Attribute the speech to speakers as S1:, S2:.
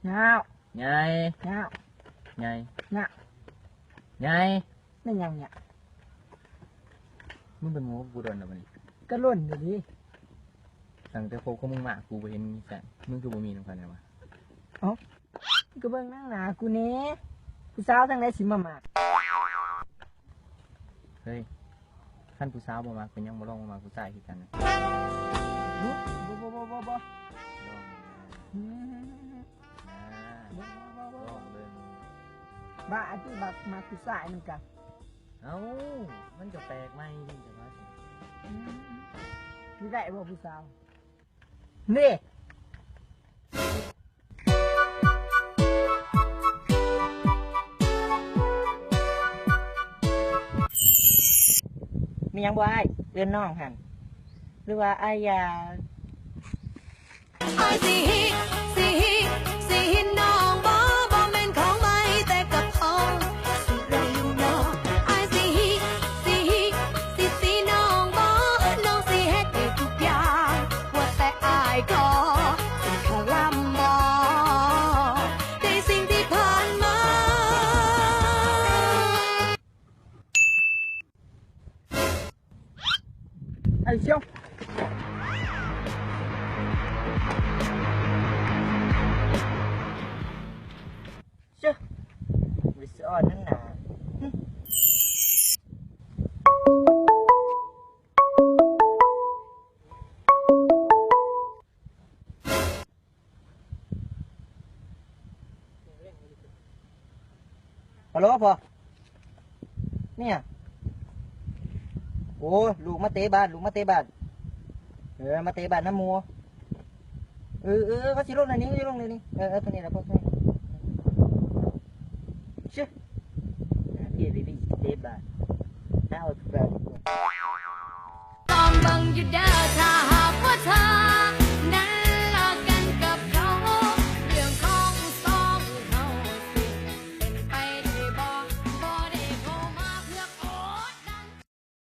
S1: เงา
S2: ใหญ่
S1: เงา
S2: ใหญ่
S1: เงา
S2: ใหญ่
S1: ไม่ยังเนี่ย
S2: มึงเป็นหมูกูโดนแล้วมัน
S1: ก็ล้นอยู่ดิ
S2: สั่งแต่โคกของมึงมากูไปเห็นมีแฟนมึงคือบ่มีน้ำพันเลยวะ
S1: ก็เบิ่งนั่งหนากูเนี้ผู้สาวทั้งไหนสิมาหมาก
S2: เฮ้ยขั้นผู้สาวบ่มาเป็นยังบ่ลองมาผู้ชายคือกันนะ
S1: บ่
S2: ลอง
S1: อืม
S2: นะลองเบิ่ง
S1: บ้าที่บักมาผู้ชายนั่นกัน
S2: เอ้ามันก็แปลกใหม่ดิแต่ว่า
S1: นี่ได้บ่ผู้สาวนี่มียังบ่อ้ายเอื้อนน้องหันหรือว่าอ้ายยา
S3: อายสิหินน้องบ่แม่นของไม่แต่กับของสิเราอยู่นอกอายสิน้องบ่น้องสิเฮ็ดได้ทุกอย่างว่าแต่อายก็สิขะลำบ่ในสิ่งที่ผ่านมา
S1: ไอ้เชียวเชื่อวิศอ่อนนั่นหนาฮัลโหลพ่อเนี่ยโอ้ลูกมาเตะบ้านลูกมาเตะบ้านมาเตะบ้านน้ำมัวเขาสิลงในนี้เขาสิลงในนี้ตัวนี้แหละพ่อใช่ชื่อพี่บีบีเตะบ้านน่าเอาทุกอย่าง
S3: ตอนบังอยู่เด้อท่า